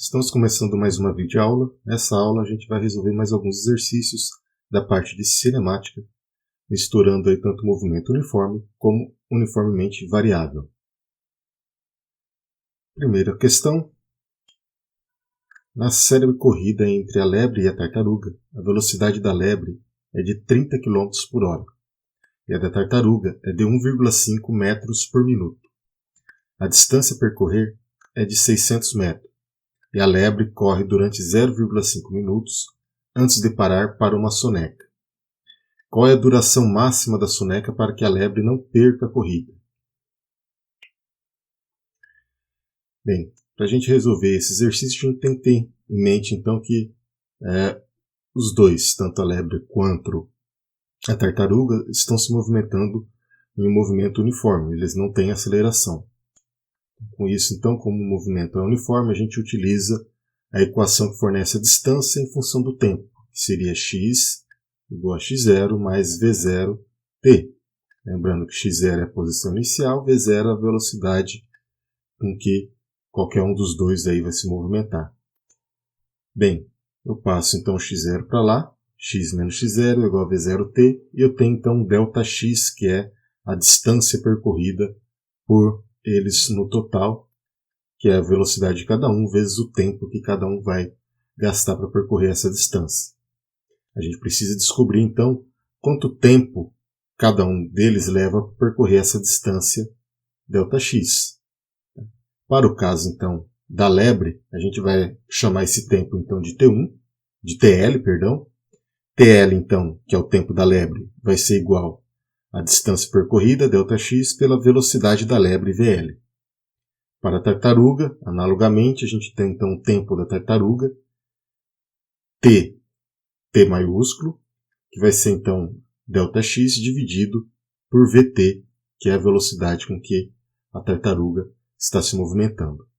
Estamos começando mais uma videoaula. Nessa aula a gente vai resolver mais alguns exercícios da parte de cinemática, misturando aí tanto movimento uniforme como uniformemente variável. Primeira questão. Na célebre corrida entre a lebre e a tartaruga, a velocidade da lebre é de 30 km por hora e a da tartaruga é de 1,5 metros por minuto. A distância a percorrer é de 600 metros. E a lebre corre durante 0,5 minutos antes de parar para uma soneca. Qual é a duração máxima da soneca para que a lebre não perca a corrida? Bem, para a gente resolver esse exercício, a gente tem que ter em mente então que os dois, tanto a lebre quanto a tartaruga, estão se movimentando em um movimento uniforme, eles não têm aceleração. Com isso, então, como o movimento é uniforme, a gente utiliza a equação que fornece a distância em função do tempo, que seria x igual a x0 mais v0t. Lembrando que x0 é a posição inicial, v0 é a velocidade com que qualquer um dos dois aí vai se movimentar. Bem, eu passo então x0 para lá, x menos x0 é igual a v0t, e eu tenho então ΔX, que é a distância percorrida por eles no total, que é a velocidade de cada um vezes o tempo que cada um vai gastar para percorrer essa distância. A gente precisa descobrir então quanto tempo cada um deles leva para percorrer essa distância ΔX. Para o caso então da lebre, a gente vai chamar esse tempo então de TL, perdão. TL então, que é o tempo da lebre, vai ser igual a distância percorrida, ΔX, pela velocidade da lebre, VL. Para a tartaruga, analogamente, a gente tem então o tempo da tartaruga, T maiúsculo, que vai ser então ΔX dividido por VT, que é a velocidade com que a tartaruga está se movimentando.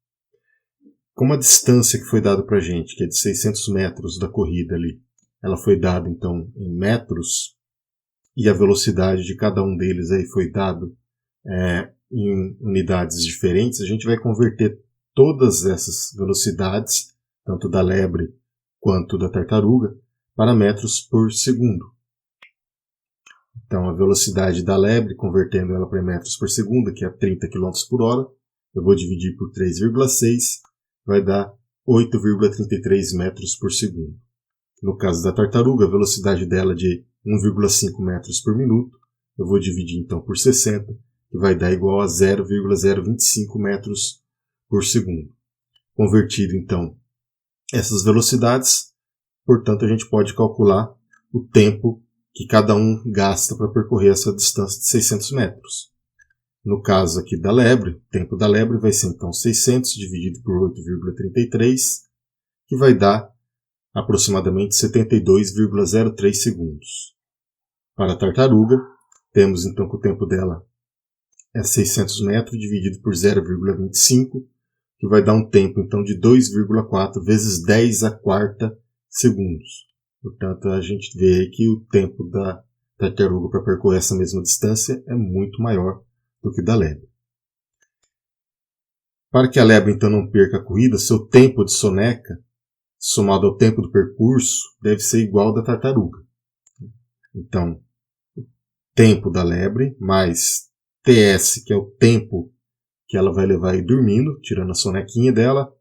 Como a distância que foi dada para a gente, que é de 600 metros da corrida ali, ela foi dada então em metros, e a velocidade de cada um deles aí foi dado em unidades diferentes, a gente vai converter todas essas velocidades, tanto da lebre quanto da tartaruga, para metros por segundo. Então a velocidade da lebre, convertendo ela para metros por segundo, que é 30 km por hora, eu vou dividir por 3,6, vai dar 8,33 metros por segundo. No caso da tartaruga, a velocidade dela é de 1,5 metros por minuto, eu vou dividir então por 60, que vai dar igual a 0,025 metros por segundo. Convertido então essas velocidades, portanto a gente pode calcular o tempo que cada um gasta para percorrer essa distância de 600 metros. No caso aqui da lebre, o tempo da lebre vai ser então 600 dividido por 8,33, que vai dar aproximadamente 72,03 segundos. Para a tartaruga, temos então que o tempo dela é 600 metros dividido por 0,25, que vai dar um tempo então de 2,4 vezes 10 a quarta segundos. Portanto, a gente vê que o tempo da tartaruga para percorrer essa mesma distância é muito maior do que da lebre. Para que a lebre então não perca a corrida, seu tempo de soneca, somado ao tempo do percurso, deve ser igual ao da tartaruga. Então, o tempo da lebre mais TS, que é o tempo que ela vai levar aí dormindo, tirando a sonequinha dela,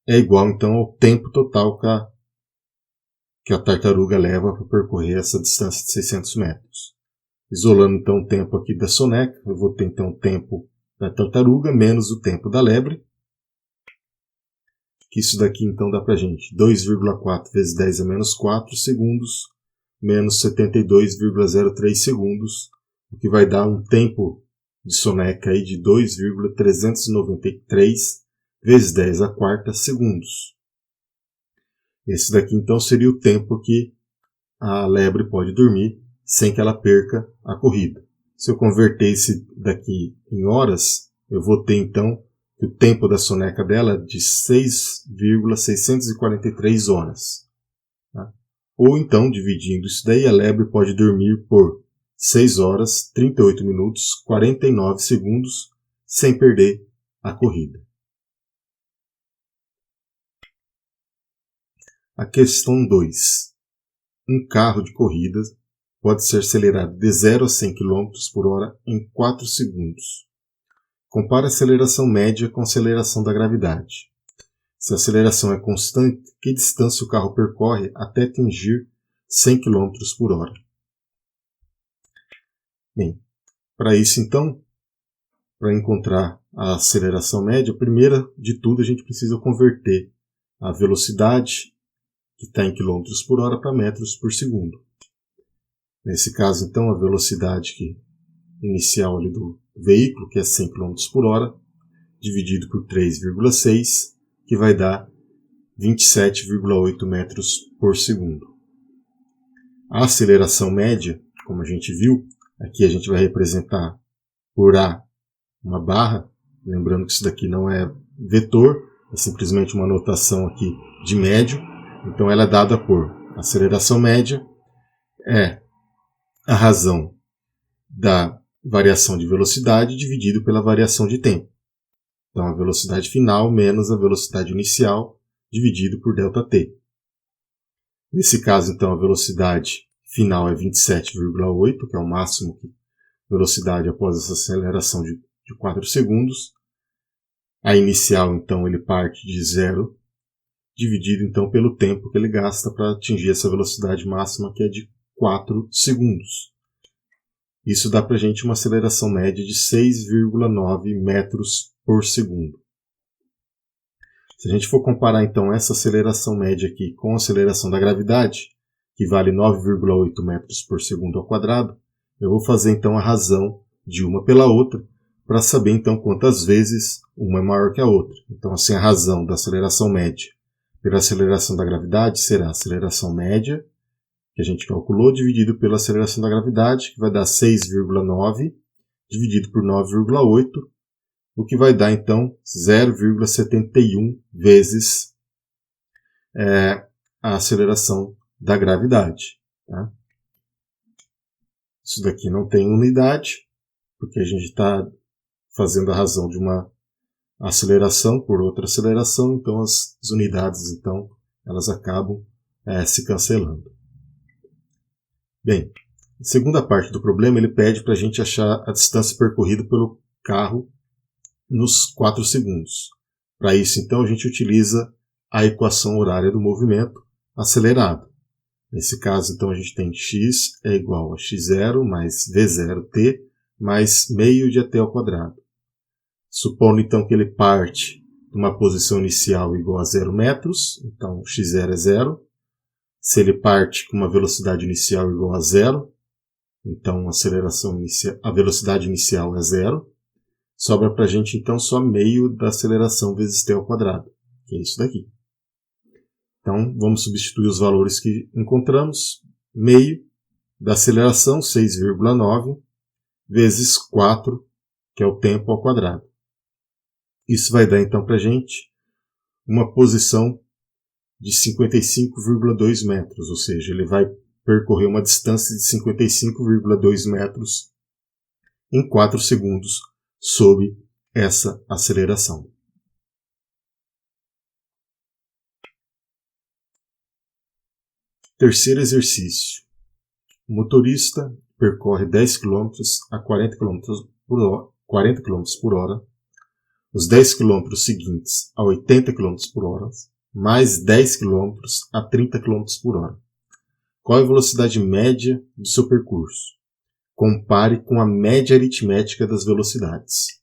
é igual então ao tempo total que a tartaruga leva para percorrer essa distância de 600 metros. Isolando então o tempo aqui da soneca, eu vou ter então o tempo da tartaruga menos o tempo da lebre, que isso daqui então dá para a gente 2,4 vezes 10 a menos 4 segundos, menos 72,03 segundos, o que vai dar um tempo de soneca aí de 2,393 vezes 10 a quarta segundos. Esse daqui então seria o tempo que a lebre pode dormir sem que ela perca a corrida. Se eu converter esse daqui em horas, eu vou ter então o tempo da soneca dela de 6,643 horas. Tá? Ou então, dividindo isso daí, a lebre pode dormir por 6 horas, 38 minutos, 49 segundos, sem perder a corrida. a questão 2. Um carro de corrida pode ser acelerado de 0 a 100 km por hora em 4 segundos. Compare a aceleração média com a aceleração da gravidade. Se a aceleração é constante, que distância o carro percorre até atingir 100 km por hora? Bem, para isso então, para encontrar a aceleração média, primeira de tudo a gente precisa converter a velocidade que está em km por hora para metros por segundo. Nesse caso então a velocidade inicial ali do veículo, que é 100 km por hora, dividido por 3,6, que vai dar 27,8 metros por segundo. A aceleração média, como a gente viu, aqui a gente vai representar por A uma barra, lembrando que isso daqui não é vetor, é simplesmente uma notação aqui de médio, então ela é dada por aceleração média, é a razão da variação de velocidade dividido pela variação de tempo. Então, a velocidade final menos a velocidade inicial dividido por ΔT. Nesse caso, então, a velocidade final é 27,8, que é o máximo de velocidade após essa aceleração de 4 segundos. A inicial, então, ele parte de 0, dividido, então, pelo tempo que ele gasta para atingir essa velocidade máxima, que é de 4 segundos. Isso dá para a gente uma aceleração média de 6,9 metros por segundo. Se a gente for comparar então essa aceleração média aqui com a aceleração da gravidade, que vale 9,8 metros por segundo ao quadrado, eu vou fazer então a razão de uma pela outra para saber então quantas vezes uma é maior que a outra. Então assim a razão da aceleração média pela aceleração da gravidade será a aceleração média, que a gente calculou, dividido pela aceleração da gravidade, que vai dar 6,9, dividido por 9,8, o que vai dar, então, 0,71 vezes a aceleração da gravidade. Tá? Isso daqui não tem unidade, porque a gente está fazendo a razão de uma aceleração por outra aceleração, então as unidades, então, elas acabam se cancelando. Bem, a segunda parte do problema, ele pede para a gente achar a distância percorrida pelo carro nos 4 segundos. Para isso, então, a gente utiliza a equação horária do movimento acelerado. Nesse caso, então, a gente tem x é igual a x0 mais v0t mais meio de at ao quadrado. Supondo, então, que ele parte de uma posição inicial igual a 0 metros, então x0 é 0. Se ele parte com uma velocidade inicial igual a 0, então a velocidade inicial é 0. Sobra para a gente, então, só meio da aceleração vezes t ao quadrado, que é isso daqui. Então, vamos substituir os valores que encontramos. Meio da aceleração, 6,9, vezes 4, que é o tempo ao quadrado. Isso vai dar, então, para a gente uma posição de 55,2 metros, ou seja, ele vai percorrer uma distância de 55,2 metros em 4 segundos, sob essa aceleração. Terceiro exercício. O motorista percorre 10 km a 40 km por hora, os 10 km seguintes a 80 km por hora, mais 10 km a 30 km por hora. Qual é a velocidade média do seu percurso? Compare com a média aritmética das velocidades.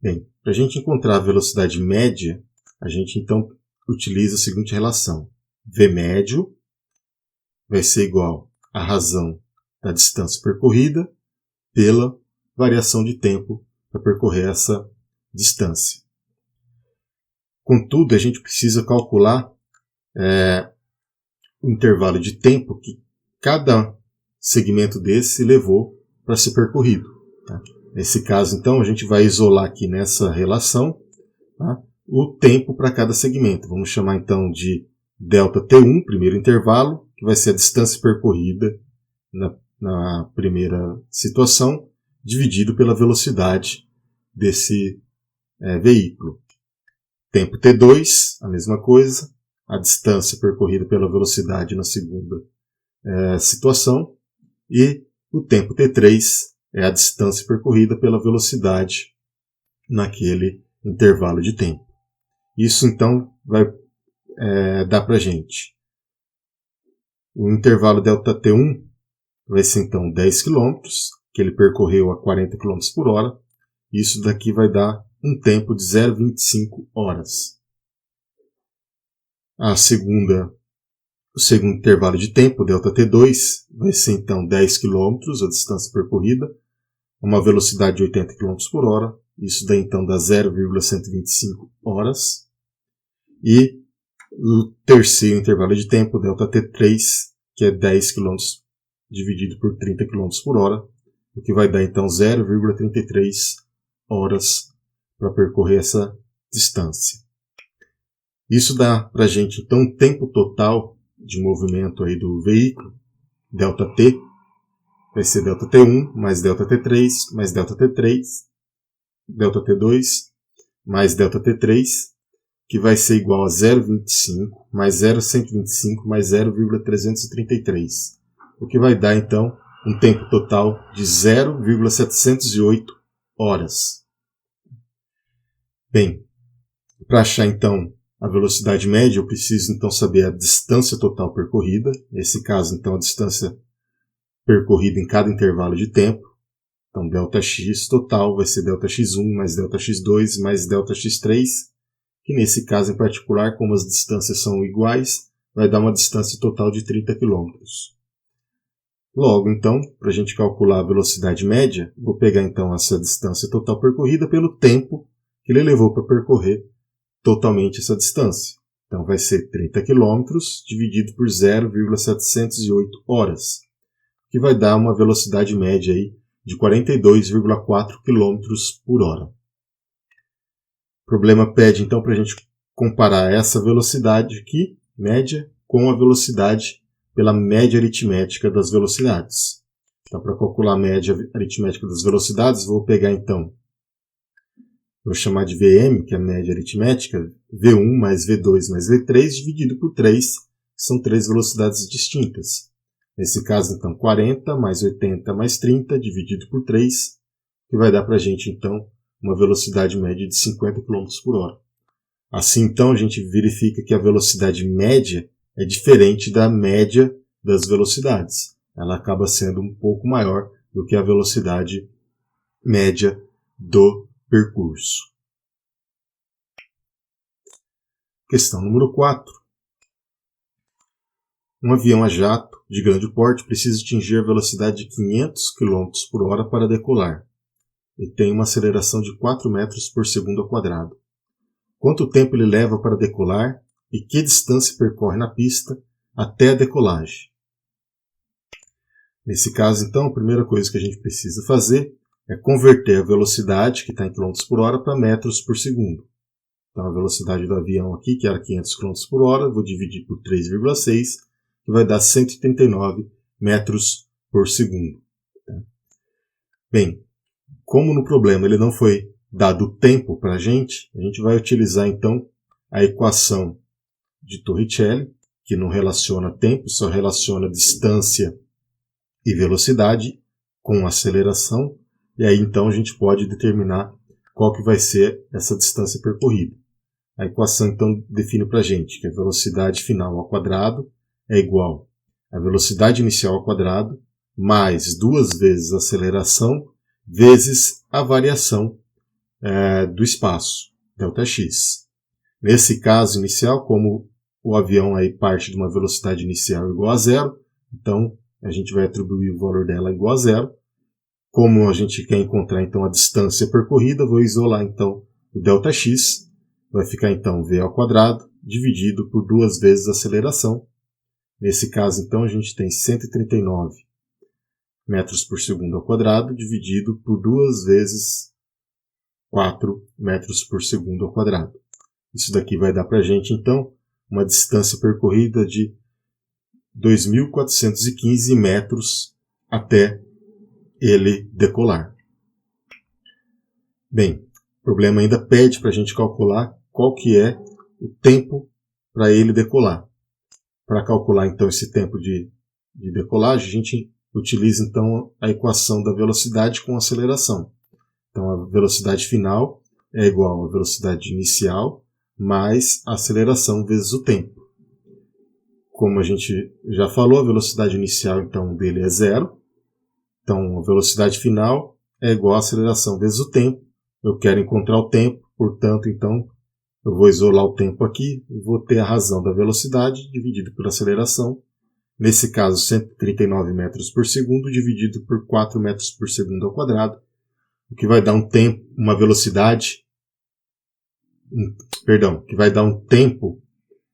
Bem, para a gente encontrar a velocidade média, a gente então utiliza a seguinte relação. V médio vai ser igual à razão da distância percorrida pela variação de tempo para percorrer essa distância. Contudo, a gente precisa calcular o intervalo de tempo que cada segmento desse levou para ser percorrido. Tá? Nesse caso, então, a gente vai isolar aqui nessa relação, tá, o tempo para cada segmento. Vamos chamar, então, de ΔT1, primeiro intervalo, que vai ser a distância percorrida na primeira situação, dividido pela velocidade desse veículo. tempo T2, a mesma coisa, a distância percorrida pela velocidade na segunda situação, e o tempo T3 é a distância percorrida pela velocidade naquele intervalo de tempo. Isso então vai dar para a gente. O intervalo ΔT1 vai ser então 10 km, que ele percorreu a 40 km por hora. Isso daqui vai dar um tempo de 0,25 horas. O segundo intervalo de tempo, ΔT2, vai ser então 10 km, a distância percorrida, uma velocidade de 80 km por hora. Isso daí então dá 0,125 horas. E o terceiro intervalo de tempo, ΔT3, que é 10 km dividido por 30 km por hora, o que vai dar então 0,33 horas para percorrer essa distância. Isso dá para a gente então um tempo total de movimento aí do veículo, ΔT, vai ser ΔT1 mais ΔT3 mais ΔT3, ΔT2 mais ΔT3, que vai ser igual a 0,25 mais 0,125 mais 0,333, o que vai dar então um tempo total de 0,708 horas. Bem, para achar então a velocidade média, eu preciso então saber a distância total percorrida. Nesse caso, então, a distância percorrida em cada intervalo de tempo. Então, ΔX total vai ser ΔX1 mais ΔX2 mais ΔX3, que nesse caso em particular, como as distâncias são iguais, vai dar uma distância total de 30 km. Logo, então, para a gente calcular a velocidade média, vou pegar então essa distância total percorrida pelo tempo que ele levou para percorrer totalmente essa distância. Então vai ser 30 km dividido por 0,708 horas, que vai dar uma velocidade média aí de 42,4 km por hora. O problema pede então para a gente comparar essa velocidade aqui, média, com a velocidade pela média aritmética das velocidades. Então, para calcular a média aritmética das velocidades, vou pegar então, vou chamar de VM, que é a média aritmética, V1 mais V2 mais V3 dividido por 3, que são 3 velocidades distintas. Nesse caso, então, 40 mais 80 mais 30 dividido por 3, que vai dar para a gente, então, uma velocidade média de 50 km por hora. Assim, então, a gente verifica que a velocidade média é diferente da média das velocidades. Ela acaba sendo um pouco maior do que a velocidade média do percurso. Questão número 4. Um avião a jato de grande porte precisa atingir a velocidade de 500 km por hora para decolar. E tem uma aceleração de 4 metros por segundo ao quadrado. Quanto tempo ele leva para decolar e que distância percorre na pista até a decolagem? Nesse caso, então, a primeira coisa que a gente precisa fazer é converter a velocidade, que está em km por hora, para metros por segundo. Então, a velocidade do avião aqui, que era 500 km por hora, vou dividir por 3,6, que vai dar 139 metros por segundo. Bem, como no problema ele não foi dado tempo para a gente vai utilizar então a equação de Torricelli, que não relaciona tempo, só relaciona distância e velocidade com aceleração, e aí então a gente pode determinar qual que vai ser essa distância percorrida. A equação então define para a gente que a velocidade final ao quadrado é igual à velocidade inicial ao quadrado mais 2 vezes a aceleração vezes a variação do espaço, ΔX. Nesse caso inicial, como o avião aí parte de uma velocidade inicial igual a 0, então a gente vai atribuir o valor dela igual a 0. Como a gente quer encontrar então a distância percorrida, vou isolar então o ΔX, vai ficar então V ao quadrado dividido por 2 vezes a aceleração. Nesse caso então a gente tem 139 metros por segundo ao quadrado dividido por 2 vezes 4 metros por segundo ao quadrado. Isso daqui vai dar para a gente então uma distância percorrida de 2.415 metros até ele decolar. Bem, o problema ainda pede para a gente calcular qual que é o tempo para ele decolar. Para calcular então esse tempo de decolagem, a gente utiliza então a equação da velocidade com aceleração. Então a velocidade final é igual à velocidade inicial mais a aceleração vezes o tempo. Como a gente já falou, a velocidade inicial então dele é 0. Então a velocidade final é igual à aceleração vezes o tempo. Eu quero encontrar o tempo, portanto então eu vou isolar o tempo aqui e vou ter a razão da velocidade dividido pela aceleração. Nesse caso 139 metros por segundo dividido por 4 metros por segundo ao quadrado, o que vai dar um tempo, uma velocidade, que vai dar um tempo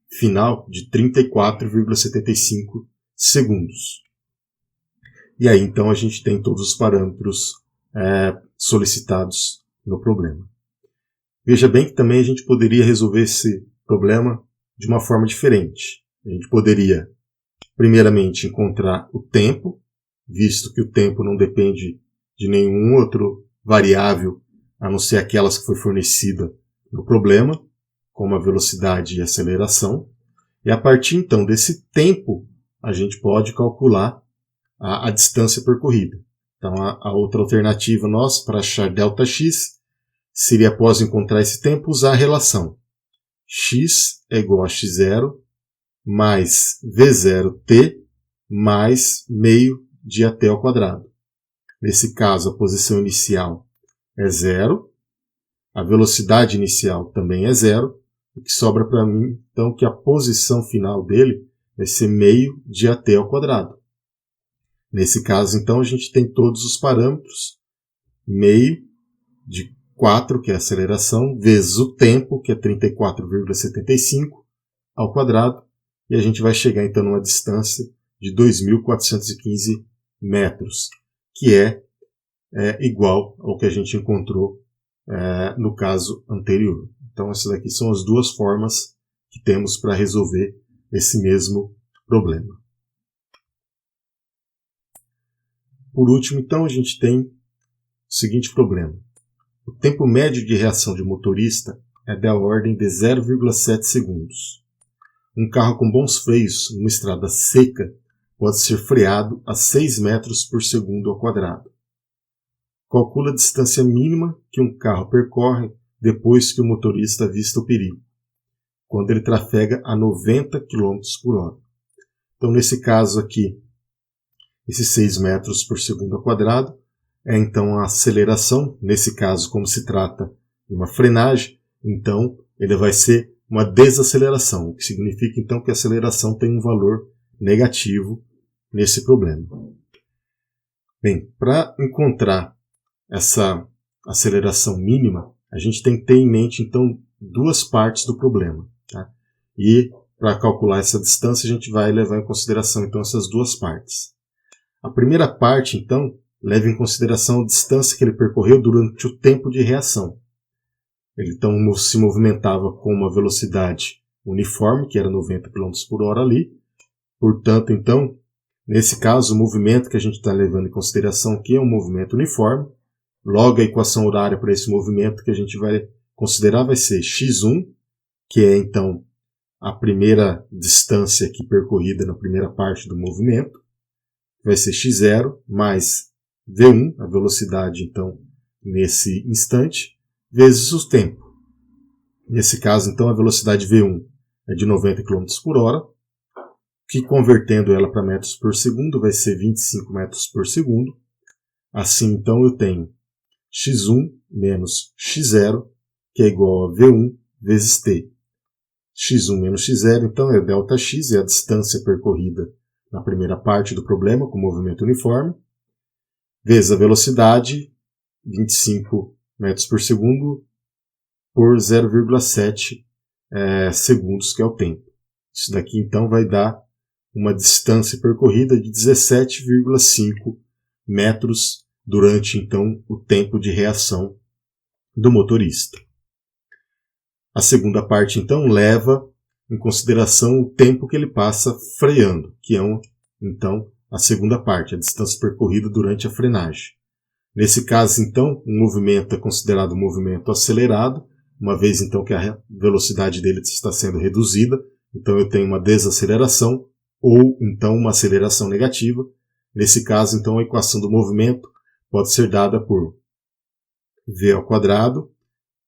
final de 34,75 segundos. E aí então a gente tem todos os parâmetros solicitados no problema. Veja bem que também a gente poderia resolver esse problema de uma forma diferente. A gente poderia, primeiramente, encontrar o tempo, visto que o tempo não depende de nenhum outro variável, a não ser aquelas que foi fornecida no problema, como a velocidade e a aceleração. E a partir então desse tempo, a gente pode calcular a distância percorrida. Então a outra alternativa nossa para achar ΔX seria, após encontrar esse tempo, usar a relação x é igual a x0 mais v0t mais meio de at ao quadrado. Nesse caso, a posição inicial é 0, a velocidade inicial também é 0, o que sobra para mim, então, que a posição final dele vai ser meio de at ao quadrado. Nesse caso, então, a gente tem todos os parâmetros, meio de 4, que é a aceleração, vezes o tempo, que é 34,75 ao quadrado, e a gente vai chegar então numa distância de 2.415 metros, que é igual ao que a gente encontrou no caso anterior. Então essas aqui são as duas formas que temos para resolver esse mesmo problema. Por último, então, a gente tem o seguinte problema. O tempo médio de reação de motorista é da ordem de 0,7 segundos. Um carro com bons freios numa estrada seca pode ser freado a 6 metros por segundo ao quadrado. Calcula a distância mínima que um carro percorre depois que o motorista avista o perigo, quando ele trafega a 90 km por hora. Então, nesse caso aqui, esses 6 metros por segundo ao quadrado é então a aceleração. Nesse caso, como se trata de uma frenagem, então ele vai ser uma desaceleração, o que significa então que a aceleração tem um valor negativo nesse problema. Bem, para encontrar essa aceleração mínima, a gente tem que ter em mente então duas partes do problema. Tá? E para calcular essa distância, a gente vai levar em consideração então essas duas partes. A primeira parte, então, leva em consideração a distância que ele percorreu durante o tempo de reação. Ele então se movimentava com uma velocidade uniforme, que era 90 km por hora ali. Portanto, então, nesse caso, o movimento que a gente está levando em consideração aqui é um movimento uniforme. Logo, a equação horária para esse movimento que a gente vai considerar vai ser x1, que é então a primeira distância aqui percorrida na primeira parte do movimento. Vai ser x0 mais v1, a velocidade então nesse instante, vezes o tempo. Nesse caso, então, a velocidade v1 é de 90 km por hora, que convertendo ela para metros por segundo vai ser 25 metros por segundo. Assim, então, eu tenho x1 menos x0, que é igual a v1 vezes t. x1 menos x0, então, é ΔX, é a distância percorrida na primeira parte do problema, com movimento uniforme, vezes a velocidade, 25 metros por segundo, por 0,7 segundos, que é o tempo. Isso daqui, então, vai dar uma distância percorrida de 17,5 metros durante, então, o tempo de reação do motorista. A segunda parte, então, leva em consideração o tempo que ele passa freando, que é, então, a segunda parte, a distância percorrida durante a frenagem. Nesse caso, então, o movimento é considerado um movimento acelerado, uma vez então que a velocidade dele está sendo reduzida, então eu tenho uma desaceleração ou então uma aceleração negativa. Nesse caso, então, a equação do movimento pode ser dada por v ao quadrado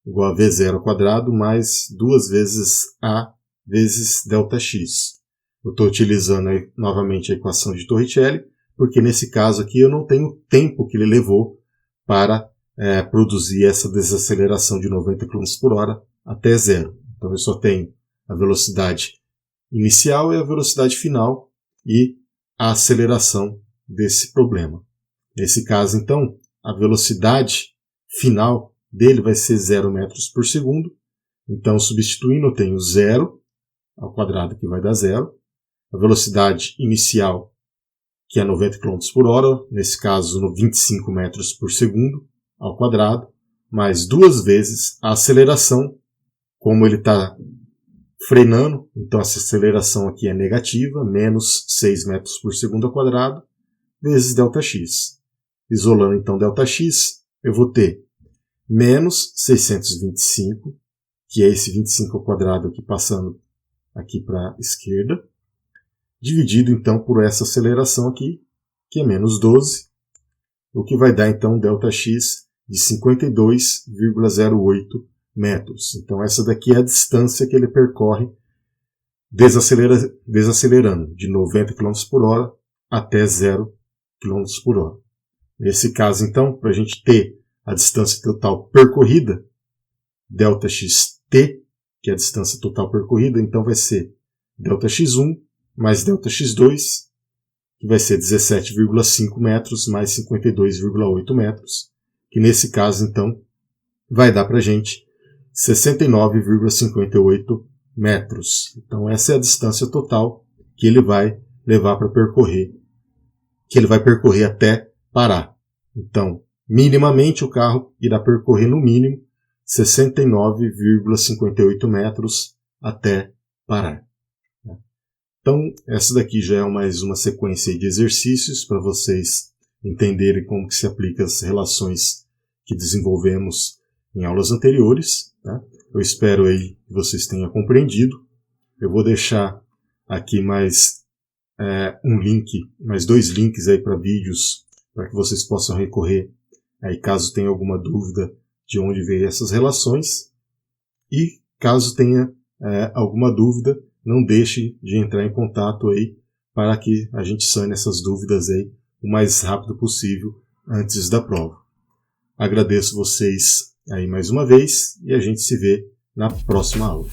igual a v0 ao quadrado mais 2 vezes a vezes ΔX. Eu estou utilizando novamente a equação de Torricelli, porque nesse caso aqui eu não tenho o tempo que ele levou para produzir essa desaceleração de 90 km por hora até zero. Então eu só tenho a velocidade inicial e a velocidade final e a aceleração desse problema. Nesse caso, então, a velocidade final dele vai ser 0 metros por segundo. Então, substituindo, eu tenho 0 ao quadrado, que vai dar 0. A velocidade inicial, que é 90 km por hora, nesse caso, 25 metros por segundo ao quadrado, mais 2 vezes a aceleração, como ele está frenando, então essa aceleração aqui é negativa, menos 6 metros por segundo ao quadrado, vezes ΔX. Isolando então ΔX, eu vou ter menos 625, que é esse 25 ao quadrado aqui passando aqui para a esquerda, dividido então por essa aceleração aqui, que é menos 12, o que vai dar então ΔX de 52,08 metros. Então essa daqui é a distância que ele percorre desacelerando de 90 km por hora até 0 km por hora. Nesse caso, então, para a gente ter a distância total percorrida, ΔXT, que é a distância total percorrida, então vai ser ΔX1 mais ΔX2, que vai ser 17,5 metros mais 52,8 metros, que nesse caso, então, vai dar para a gente 69,58 metros. Então essa é a distância total que ele vai levar para percorrer, que ele vai percorrer até parar. Então, minimamente o carro irá percorrer no mínimo 69,58 metros até parar. Então, essa daqui já é mais uma sequência de exercícios para vocês entenderem como que se aplica as relações que desenvolvemos em aulas anteriores. Tá? Eu espero aí que vocês tenham compreendido. Eu vou deixar aqui mais mais 2 links aí para vídeos, para que vocês possam recorrer aí caso tenha alguma dúvida de onde veio essas relações. E caso tenha alguma dúvida, não deixe de entrar em contato aí para que a gente sane essas dúvidas aí o mais rápido possível antes da prova. Agradeço vocês aí mais uma vez e a gente se vê na próxima aula.